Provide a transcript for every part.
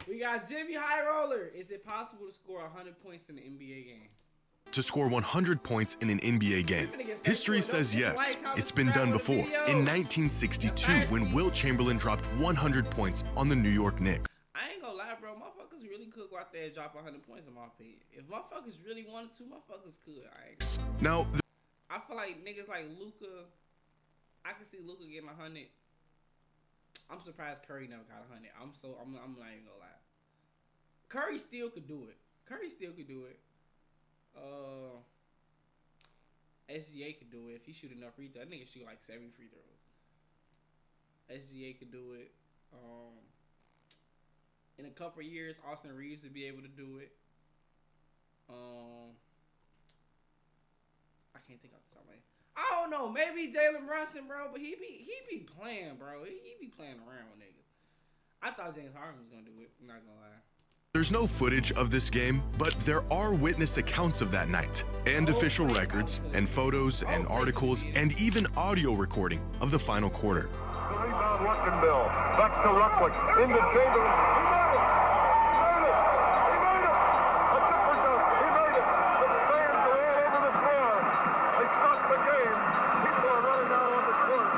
We got Jimmy High Roller. Is it possible to score 100 points in the NBA game? To score 100 points in an NBA game. History says yes, it's been done before. In 1962, when Wilt Chamberlain dropped 100 points on the New York Knicks. I ain't gonna lie, bro. Motherfuckers really could go out there and drop 100 points in my opinion. If motherfuckers really wanted to, motherfuckers could. Now, I feel like niggas like Luka, I can see Luka getting 100. I'm surprised Curry never got 100. I'm not even gonna lie. Curry still could do it. SGA could do it if he shoot enough free throws. That nigga shoot like 70 free throws. SGA could do it. In a couple of years, Austin Reeves would be able to do it. I can't think off the top of my head. I don't know. Maybe Jalen Brunson, bro, but he be playing, bro. He be playing around with niggas. I thought James Harden was gonna do it. I'm not gonna lie. There's no footage of this game, but there are witness accounts of that night, and official records, and photos, and articles, and even audio recording of the final quarter. The rebound, Luckenbill. Back to Ruckwick. Into Chamberlain. He made it! He made it! A triple dunk. He made it! The fans are all over the floor. They stopped the game. People are running out on the court.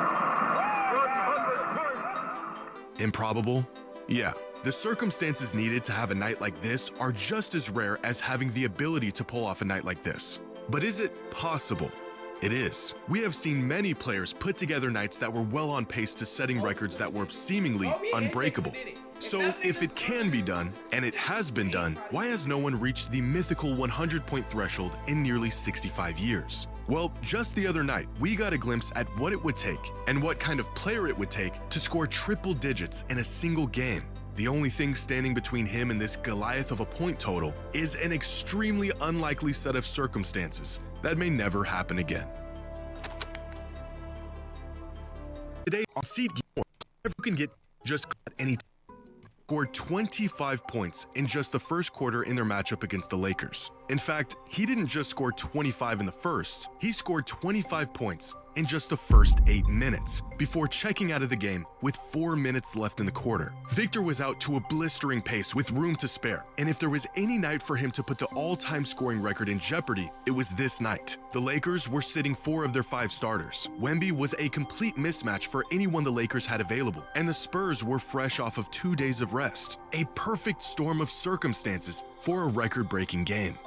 100 points. Improbable? Yeah. The circumstances needed to have a night like this are just as rare as having the ability to pull off a night like this. But is it possible? It is. We have seen many players put together nights that were well on pace to setting records that were seemingly unbreakable. So if it can be done, and it has been done, why has no one reached the mythical 100-point threshold in nearly 65 years? Well, just the other night, we got a glimpse at what it would take and what kind of player it would take to score triple digits in a single game. The only thing standing between him and this Goliath of a point total is an extremely unlikely set of circumstances that may never happen again. Today on Seed Gear, you can get just any scored 25 points in just the first quarter in their matchup against the Lakers. In fact, he didn't just score 25 in the first, he scored 25 points in just the first 8 minutes, before checking out of the game with 4 minutes left in the quarter. Victor was out to a blistering pace with room to spare, and if there was any night for him to put the all-time scoring record in jeopardy, it was this night. The Lakers were sitting 4 of their 5 starters. Wemby was a complete mismatch for anyone the Lakers had available, and the Spurs were fresh off of 2 days of rest. A perfect storm of circumstances for a record-breaking game.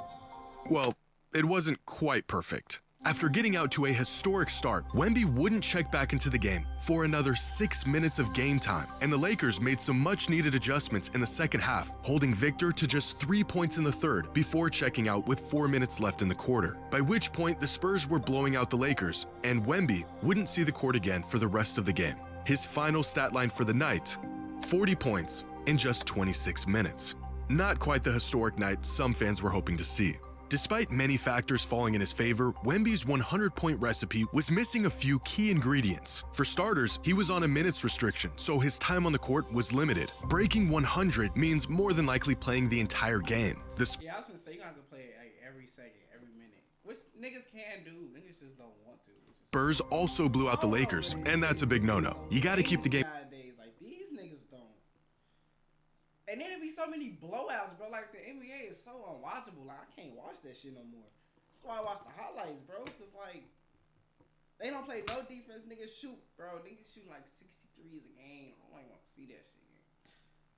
Well, it wasn't quite perfect. After getting out to a historic start, Wemby wouldn't check back into the game for another 6 minutes of game time, and the Lakers made some much-needed adjustments in the second half, holding Victor to just 3 points in the third before checking out with 4 minutes left in the quarter, by which point the Spurs were blowing out the Lakers, and Wemby wouldn't see the court again for the rest of the game. His final stat line for the night, 40 points in just 26 minutes. Not quite the historic night some fans were hoping to see. Despite many factors falling in his favor, Wemby's 100-point recipe was missing a few key ingredients. For starters, he was on a minutes restriction, so his time on the court was limited. Breaking 100 means more than likely playing the entire game. Yeah, I was gonna say, you have to play like every second, every minute. Which niggas can do, niggas just don't want to. Spurs also blew out the Lakers, and that's a big no-no. You gotta keep the game. Nowadays, like, these niggas don't. And then there be so many blowouts, bro. Like, the NBA is so unwatchable. Like, I can't watch that shit no more. That's why I watch the highlights, bro. Cause like, they don't play no defense. Niggas shoot, bro. Niggas shooting like 63s a game. I don't even want to see that shit.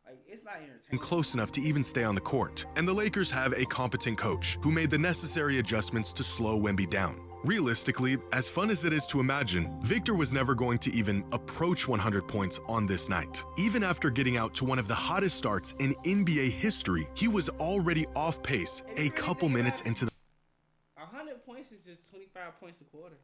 Like, it's not entertaining. Close enough to even stay on the court. And the Lakers have a competent coach who made the necessary adjustments to slow Wemby down. Realistically, as fun as it is to imagine, Victor was never going to even approach 100 points on this night. Even after getting out to one of the hottest starts in NBA history, he was already off pace a couple minutes into the 100 points is just 25 points a quarter.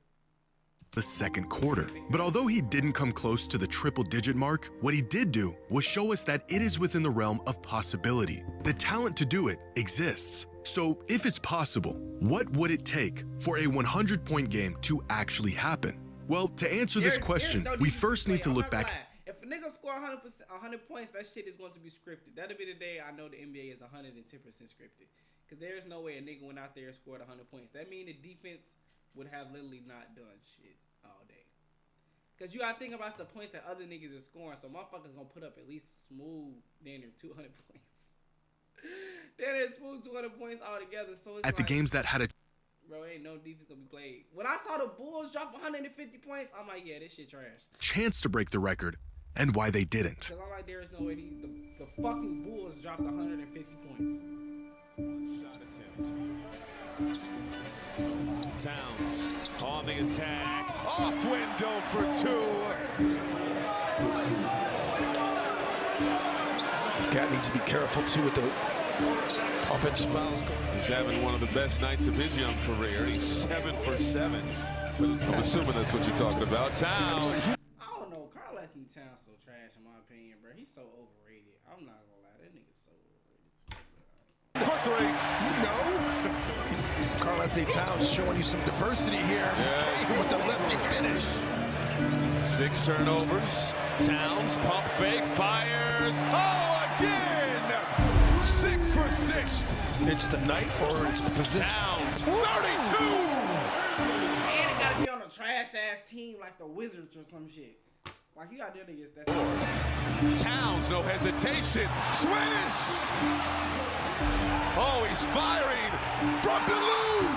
The second quarter. But although he didn't come close to the triple-digit mark, what he did do was show us that it is within the realm of possibility. The talent to do it exists. So if it's possible, what would it take for a 100-point game to actually happen? Well, to answer this question, we first need to look back. If a nigga score 100 points, that shit is going to be scripted. That'll be the day I know the NBA is 110% scripted. Because there's no way a nigga went out there and scored 100 points. That means the defense would have literally not done shit all day. Cause you gotta think about the points that other niggas are scoring, so motherfuckers gonna put up at least smooth damn near 200 points. Then it's smooth 200 points all together. So it's at the games that had a bro, ain't no defense gonna be played. When I saw the Bulls drop 150 points, I'm like, yeah, this shit trash. chance to break the record, and why they didn't. Cause I'm like, there is no way the fucking Bulls dropped 150 points. Towns on the attack, off window for two. Cat needs to be careful too with the offensive fouls. He's having one of the best nights of his young career. He's 7 for 7. But I'm assuming that's what you're talking about. Towns. I don't know. Karl Anthony Towns so trash in my opinion, bro. He's so overrated. I'm not gonna lie, that nigga's so overrated. For three. No. Karl Anthony Towns showing you some diversity here. Yes. With the lefty finish. 6 turnovers. Towns pump fake, fires. Oh, again! 6 for 6. It's the night or it's the position. Towns, 32. And it gotta be on a trash ass team like the Wizards or some shit. Like you got there niggas that's Towns, no hesitation. Swish! Oh, he's firing from Duluth.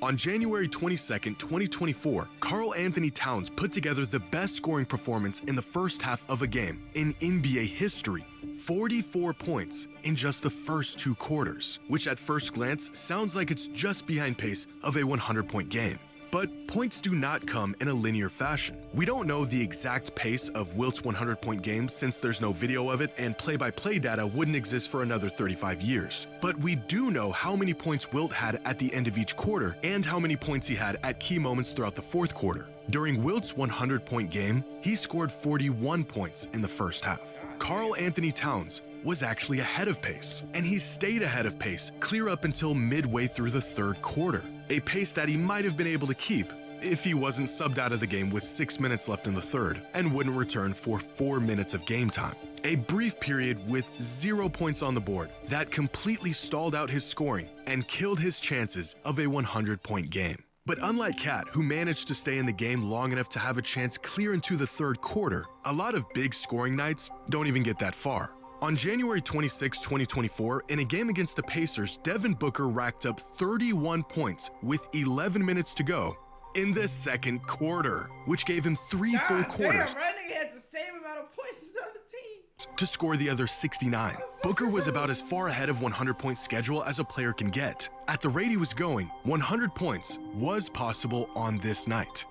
On January 22nd, 2024, Karl Anthony Towns put together the best scoring performance in the first half of a game in NBA history. 44 points in just the first 2 quarters, which at first glance sounds like it's just behind pace of a 100-point game. But points do not come in a linear fashion. We don't know the exact pace of Wilt's 100-point game since there's no video of it and play-by-play data wouldn't exist for another 35 years. But we do know how many points Wilt had at the end of each quarter and how many points he had at key moments throughout the fourth quarter. During Wilt's 100-point game, he scored 41 points in the first half. Karl Anthony Towns was actually ahead of pace, and he stayed ahead of pace clear up until midway through the third quarter, a pace that he might have been able to keep if he wasn't subbed out of the game with 6 minutes left in the third and wouldn't return for 4 minutes of game time. A brief period with 0 points on the board that completely stalled out his scoring and killed his chances of a 100-point game. But unlike Cat, who managed to stay in the game long enough to have a chance clear into the third quarter, a lot of big scoring nights don't even get that far. On January 26, 2024, in a game against the Pacers, Devin Booker racked up 31 points with 11 minutes to go in the second quarter, which gave him 3 full quarters. Damn, right? Nigga had the same amount of points as the other team. To score the other 69. Booker was about as far ahead of 100-point schedule as a player can get. At the rate he was going, 100 points was possible on this night.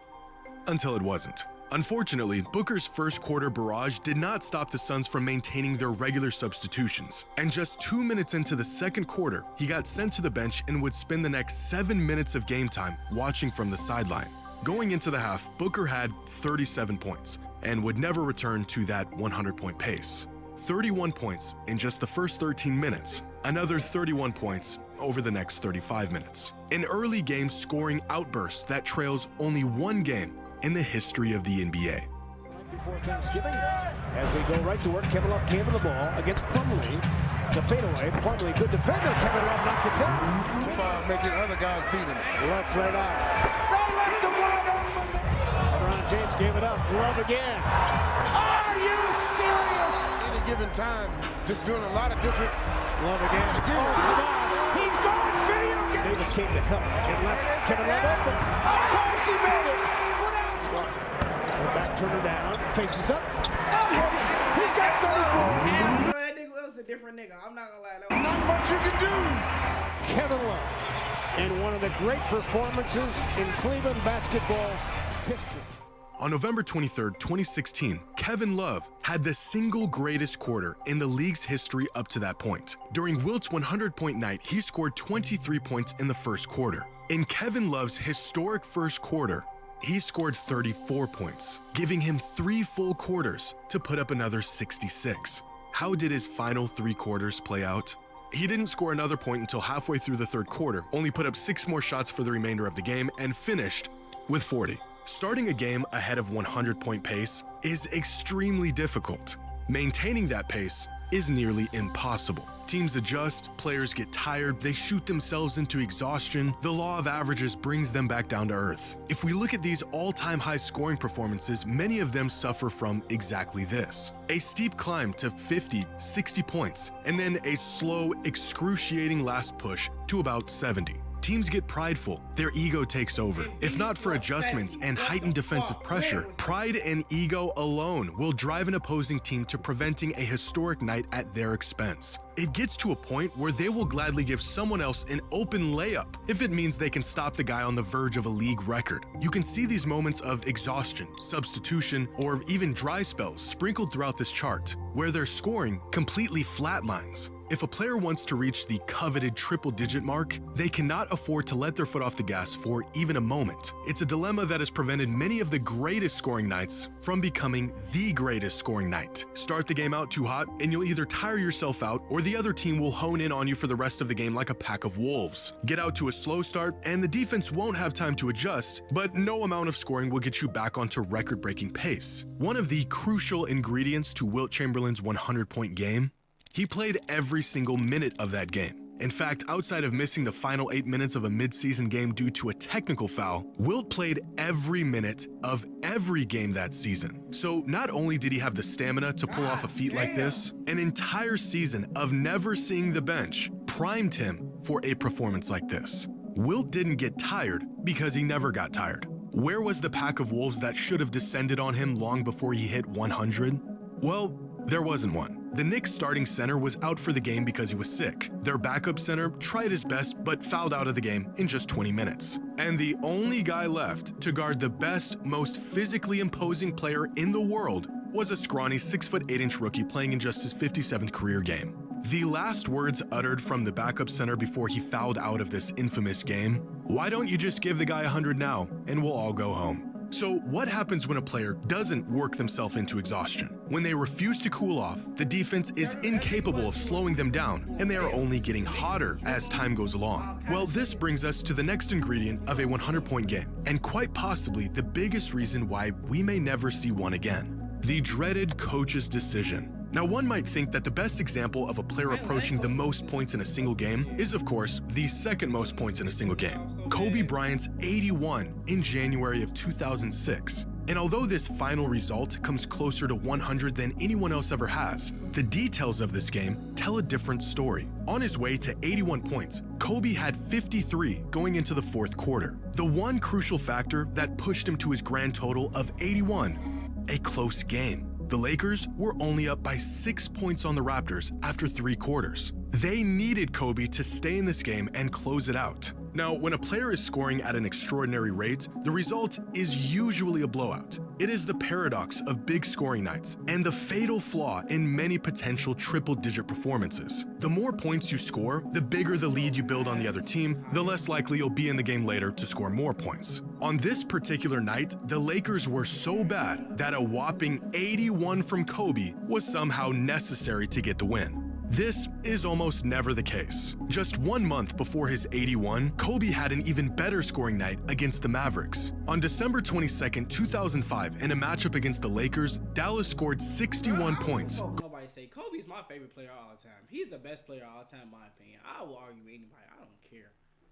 Until it wasn't. Unfortunately, Booker's first quarter barrage did not stop the Suns from maintaining their regular substitutions. And just 2 minutes into the second quarter, he got sent to the bench and would spend the next 7 minutes of game time watching from the sideline. Going into the half, Booker had 37 points and would never return to that 100-point pace. 31 points in just the first 13 minutes, another 31 points over the next 35 minutes. An early game scoring outburst that trails only one game in the history of the NBA. Before Thanksgiving, as we go right to work, Kevin Love came to the ball against Plumlee. The fadeaway, Plumlee, good defender. Kevin Love knocks it down. Making other guys beat him. Left right out. They left the wide open. LeBron James gave it up. Love again. Are you serious? Any given time, just doing a lot of different. Love again. Oh, come on. He's going video game. Davis came to help and left Kevin Love open. Of course he made it. What else? The back turner down, faces up. Oh, he's got 34. And that nigga was a different nigga. I'm not gonna lie. That was Not much you can do. Kevin Love, and one of the great performances in Cleveland basketball history. On November 23, 2016, Kevin Love had the single greatest quarter in the league's history up to that point. During Wilt's 100-point night, he scored 23 points in the first quarter. In Kevin Love's historic first quarter, he scored 34 points, giving him 3 full quarters to put up another 66. How did his final 3 quarters play out? He didn't score another point until halfway through the third quarter, only put up 6 more shots for the remainder of the game, and finished with 40. Starting a game ahead of 100-point pace is extremely difficult. Maintaining that pace is nearly impossible. Teams adjust, players get tired, they shoot themselves into exhaustion. The law of averages brings them back down to earth. If we look at these all-time high scoring performances, many of them suffer from exactly this. A steep climb to 50, 60 points, and then a slow, excruciating last push to about 70. Teams get prideful, their ego takes over. If not for adjustments and heightened defensive pressure, pride and ego alone will drive an opposing team to preventing a historic night at their expense. It gets to a point where they will gladly give someone else an open layup if it means they can stop the guy on the verge of a league record. You can see these moments of exhaustion, substitution, or even dry spells sprinkled throughout this chart, where their scoring completely flatlines. If a player wants to reach the coveted triple-digit mark, they cannot afford to let their foot off the gas for even a moment. It's a dilemma that has prevented many of the greatest scoring nights from becoming the greatest scoring night. Start the game out too hot, and you'll either tire yourself out or the other team will hone in on you for the rest of the game like a pack of wolves. Get out to a slow start, and the defense won't have time to adjust, but no amount of scoring will get you back onto record-breaking pace. One of the crucial ingredients to Wilt Chamberlain's 100-point game: he played every single minute of that game. In fact, outside of missing the final 8 minutes of a mid-season game due to a technical foul, Wilt played every minute of every game that season. So not only did he have the stamina to pull off a feat like this, an entire season of never seeing the bench primed him for a performance like this. Wilt didn't get tired because he never got tired. Where was the pack of wolves that should have descended on him long before he hit 100? Well, there wasn't one. The Knicks starting center was out for the game because he was sick. Their backup center tried his best but fouled out of the game in just 20 minutes. And the only guy left to guard the best, most physically imposing player in the world was a scrawny 6'8" rookie playing in just his 57th career game. The last words uttered from the backup center before he fouled out of this infamous game: "Why don't you just give the guy 100 now and we'll all go home?" So what happens when a player doesn't work themselves into exhaustion? When they refuse to cool off, the defense is incapable of slowing them down, and they are only getting hotter as time goes along. Well, this brings us to the next ingredient of a 100-point game, and quite possibly the biggest reason why we may never see one again: the dreaded coach's decision. Now, one might think that the best example of a player approaching the most points in a single game is, of course, the second most points in a single game: Kobe Bryant's 81 in January of 2006. And although this final result comes closer to 100 than anyone else ever has, the details of this game tell a different story. On his way to 81 points, Kobe had 53 going into the fourth quarter. The one crucial factor that pushed him to his grand total of 81: a close game. The Lakers were only up by 6 points on the Raptors after 3 quarters. They needed Kobe to stay in this game and close it out. Now, when a player is scoring at an extraordinary rate, the result is usually a blowout. It is the paradox of big scoring nights and the fatal flaw in many potential triple-digit performances. The more points you score, the bigger the lead you build on the other team, the less likely you'll be in the game later to score more points. On this particular night, the Lakers were so bad that a whopping 81 from Kobe was somehow necessary to get the win. This is almost never the case. Just 1 month before his 81, Kobe had an even better scoring night against the Mavericks. On December 22nd, 2005, in a matchup against the Lakers, Dallas scored 61 points. Nobody say Kobe's my favorite player of all time. He's the best player of all time, in my opinion. I will argue with anybody. I don't care.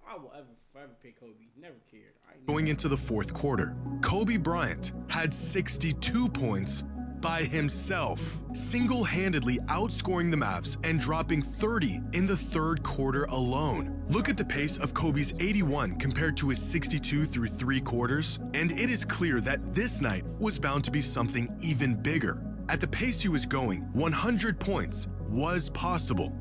I will forever pick Kobe. Never cared. Going into the fourth quarter, Kobe Bryant had 62 points by himself, single-handedly outscoring the Mavs and dropping 30 in the third quarter alone. Look at the pace of Kobe's 81 compared to his 62 through 3 quarters, and it is clear that this night was bound to be something even bigger. At the pace he was going, 100 points was possible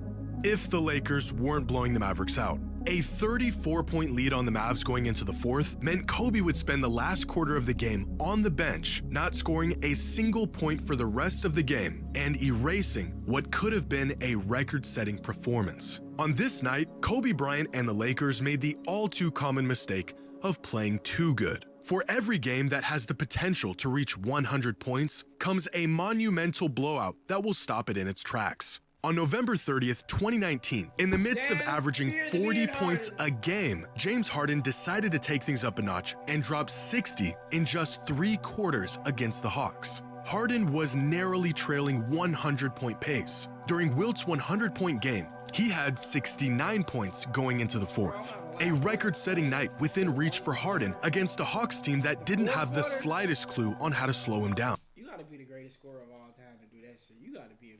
if the Lakers weren't blowing the Mavericks out. A 34-point lead on the Mavs going into the fourth meant Kobe would spend the last quarter of the game on the bench, not scoring a single point for the rest of the game and erasing what could have been a record-setting performance. On this night, Kobe Bryant and the Lakers made the all-too-common mistake of playing too good. For every game that has the potential to reach 100 points comes a monumental blowout that will stop it in its tracks. On November 30th, 2019, in the midst of averaging 40 points a game, James Harden decided to take things up a notch and drop 60 in just 3 quarters against the Hawks. Harden was narrowly trailing 100-point pace. During Wilt's 100-point game, He had 69 points going into the fourth. A record-setting night within reach for Harden against a Hawks team that didn't have the slightest clue on how to slow him down. You gotta be the greatest scorer of all time to do that shit. You gotta be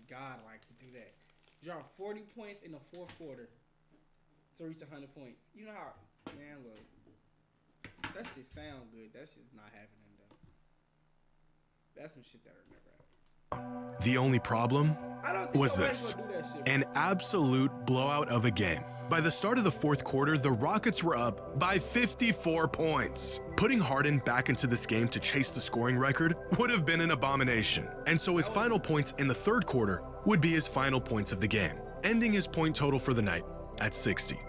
godlike to do that. Drop 40 points in the fourth quarter to reach 100 points. You know how, man, look, that shit sound good. That shit's not happening though. That's some shit that I remember. The only problem was this: an absolute blowout of a game. By the start of the fourth quarter, the Rockets were up by 54 points. Putting Harden back into this game to chase the scoring record would have been an abomination. And so his final points in the third quarter would be his final points of the game, ending his point total for the night at 60.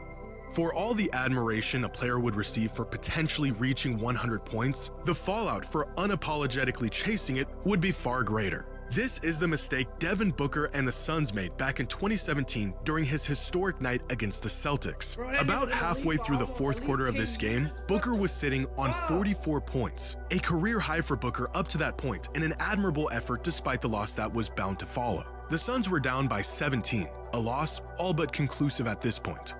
For all the admiration a player would receive for potentially reaching 100 points, the fallout for unapologetically chasing it would be far greater. This is the mistake Devin Booker and the Suns made back in 2017 during his historic night against the Celtics. About halfway through the fourth quarter of this game, Booker was sitting on 44 points, a career high for Booker up to that point, and an admirable effort despite the loss that was bound to follow. The Suns were down by 17, a loss all but conclusive at this point.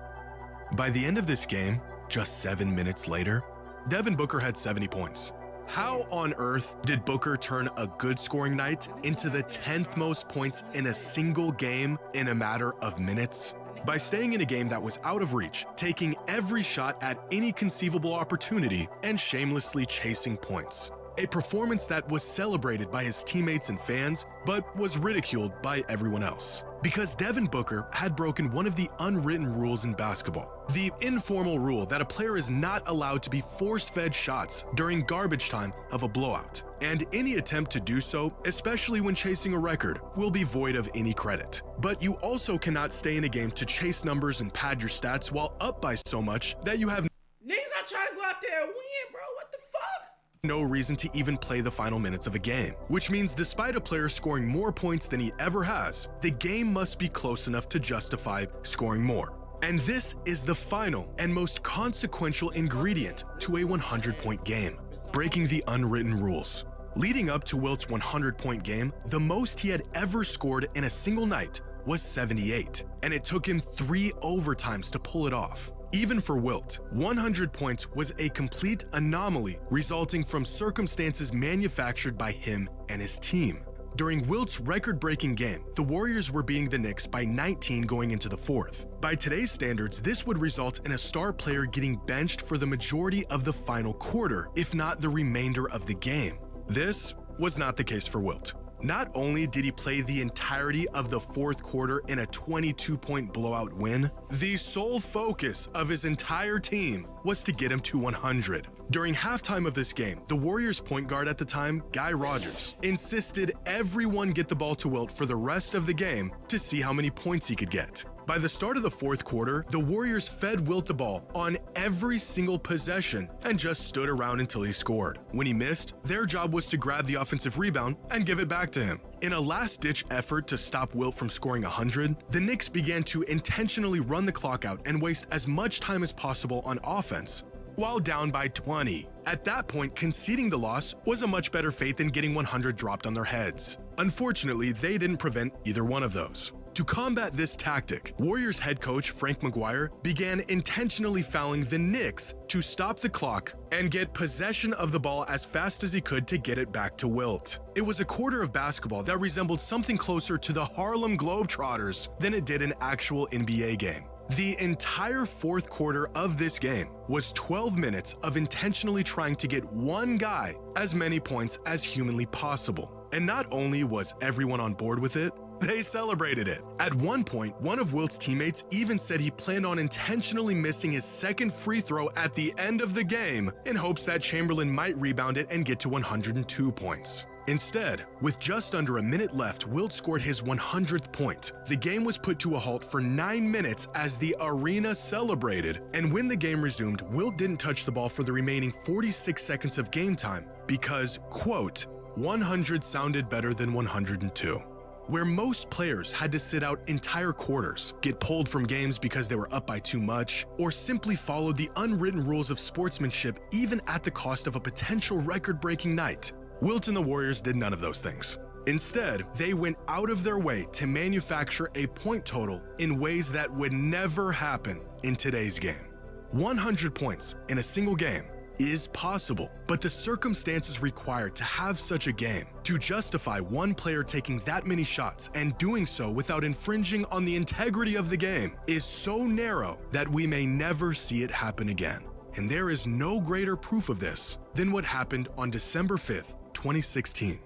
By the end of this game, just 7 minutes later, Devin Booker had 70 points. How on earth did Booker turn a good scoring night into the 10th most points in a single game in a matter of minutes? By staying in a game that was out of reach, taking every shot at any conceivable opportunity, and shamelessly chasing points. A performance that was celebrated by his teammates and fans, but was ridiculed by everyone else. Because Devin Booker had broken one of the unwritten rules in basketball, the informal rule that a player is not allowed to be force-fed shots during garbage time of a blowout. And any attempt to do so, especially when chasing a record, will be void of any credit. But you also cannot stay in a game to chase numbers and pad your stats while up by so much that you have Niggas not trying to go out there and win, bro. What the fuck? no reason to even play the final minutes of a game, which means despite a player scoring more points than he ever has, the game must be close enough to justify scoring more. And this is the final and most consequential ingredient to a 100-point game: breaking the unwritten rules. Leading up to Wilt's 100-point game, the most he had ever scored in a single night was 78, and it took him 3 overtimes to pull it off. Even for Wilt, 100 points was a complete anomaly resulting from circumstances manufactured by him and his team. During Wilt's record-breaking game, the Warriors were beating the Knicks by 19 going into the fourth. By today's standards, this would result in a star player getting benched for the majority of the final quarter, if not the remainder of the game. This was not the case for Wilt. Not only did he play the entirety of the fourth quarter in a 22-point blowout win, the sole focus of his entire team was to get him to 100. During halftime of this game, the Warriors' point guard at the time, Guy Rogers, insisted everyone get the ball to Wilt for the rest of the game to see how many points he could get. By the start of the fourth quarter, the Warriors fed Wilt the ball on every single possession and just stood around until he scored. When he missed, their job was to grab the offensive rebound and give it back to him. In a last-ditch effort to stop Wilt from scoring 100, the Knicks began to intentionally run the clock out and waste as much time as possible on offense, while down by 20. At that point, conceding the loss was a much better fate than getting 100 dropped on their heads. Unfortunately, they didn't prevent either one of those. To combat this tactic, Warriors head coach Frank McGuire began intentionally fouling the Knicks to stop the clock and get possession of the ball as fast as he could to get it back to Wilt. It was a quarter of basketball that resembled something closer to the Harlem Globetrotters than it did an actual NBA game. The entire fourth quarter of this game was 12 minutes of intentionally trying to get one guy as many points as humanly possible. And not only was everyone on board with it, they celebrated it. At one point, one of Wilt's teammates even said he planned on intentionally missing his second free throw at the end of the game in hopes that Chamberlain might rebound it and get to 102 points. Instead, with just under a minute left, Wilt scored his 100th point. The game was put to a halt for 9 minutes as the arena celebrated, and when the game resumed, Wilt didn't touch the ball for the remaining 46 seconds of game time because, quote, 100 sounded better than 102. Where most players had to sit out entire quarters, get pulled from games because they were up by too much, or simply followed the unwritten rules of sportsmanship even at the cost of a potential record-breaking night, Wilt and the Warriors did none of those things. Instead, they went out of their way to manufacture a point total in ways that would never happen in today's game. 100 points in a single game is possible, but the circumstances required to have such a game, to justify one player taking that many shots and doing so without infringing on the integrity of the game, is so narrow that we may never see it happen again. And there is no greater proof of this than what happened on December 5th, 2016.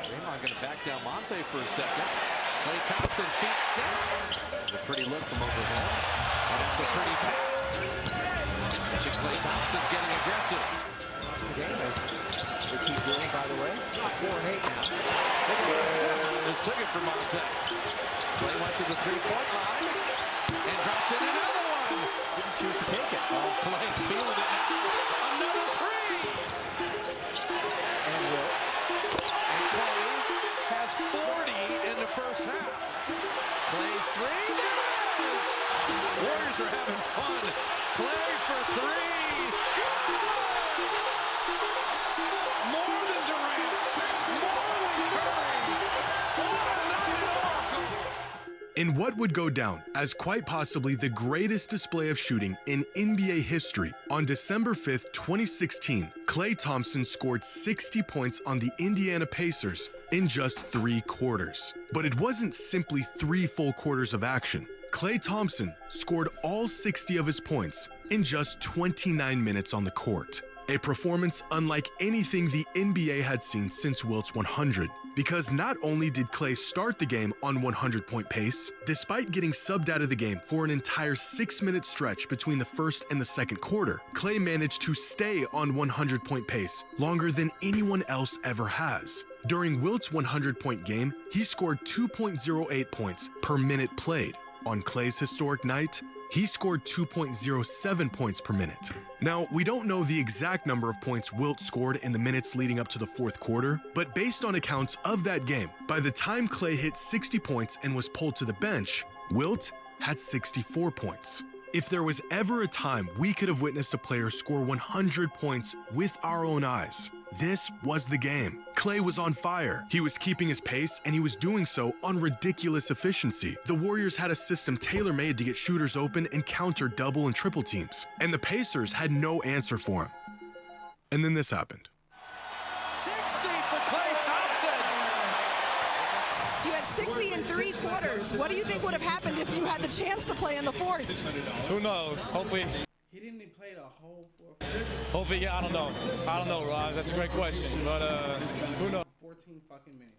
Draymond going to back down Monte for a second. Klay Thompson feet set. A pretty look from overhead. And that's a pretty pass. Klay Thompson's getting aggressive. Watch the game as they keep doing, by the way. 4-8 now. Just took it from Monte. Klay went to the three-point line and dropped in another one. Didn't choose to take it. Oh, Klay's feeling it now. Another three. And Wilt. And Klay has 40 in the first half. Klay's three. There it is. Warriors are having fun. Klay for three. Good. More than Durant. More than Curry. What a night at Oracle. In what would go down as quite possibly the greatest display of shooting in NBA history, on December 5th, 2016, Klay Thompson scored 60 points on the Indiana Pacers in just 3 quarters. But it wasn't simply 3 full quarters of action. Klay Thompson scored all 60 of his points in just 29 minutes on the court. A performance unlike anything the NBA had seen since Wilt's 100. Because not only did Klay start the game on 100-point pace, despite getting subbed out of the game for an entire 6-minute stretch between the first and the second quarter, Klay managed to stay on 100-point pace longer than anyone else ever has. During Wilt's 100-point game, he scored 2.08 points per minute played. On Klay's historic night, he scored 2.07 points per minute. Now, we don't know the exact number of points Wilt scored in the minutes leading up to the fourth quarter, but based on accounts of that game, by the time Klay hit 60 points and was pulled to the bench, Wilt had 64 points. If there was ever a time we could have witnessed a player score 100 points with our own eyes, this was the game. Klay was on fire. He was keeping his pace, and he was doing so on ridiculous efficiency. The Warriors had a system tailor-made to get shooters open and counter double and triple teams, and the Pacers had no answer for him. And then this happened. 60 for Klay Thompson. You had 60 in 3 quarters. What do you think would have happened if you had the chance to play in the fourth? Who knows? Hopefully. He didn't play the whole 4. Hopefully, yeah, I don't know, Raj. That's a great question. But who knows? 14 fucking minutes.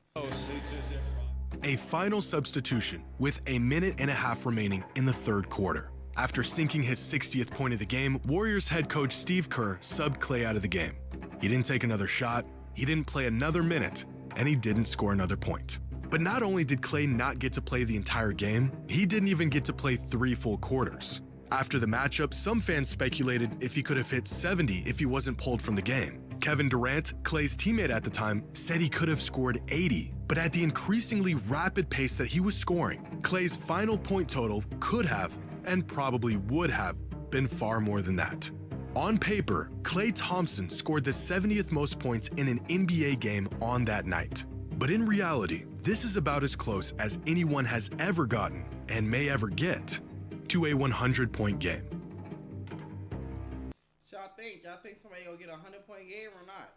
A final substitution with a minute and a half remaining in the third quarter. After sinking his 60th point of the game, Warriors head coach Steve Kerr subbed Klay out of the game. He didn't take another shot, he didn't play another minute, and he didn't score another point. But not only did Klay not get to play the entire game, he didn't even get to play 3 full quarters. After the matchup, some fans speculated if he could have hit 70 if he wasn't pulled from the game. Kevin Durant, Klay's teammate at the time, said he could have scored 80, but at the increasingly rapid pace that he was scoring, Klay's final point total could have, and probably would have, been far more than that. On paper, Klay Thompson scored the 70th most points in an NBA game on that night. But in reality, this is about as close as anyone has ever gotten, and may ever get, to a 100-point game. Y'all think somebody gonna get a 100-point game or not?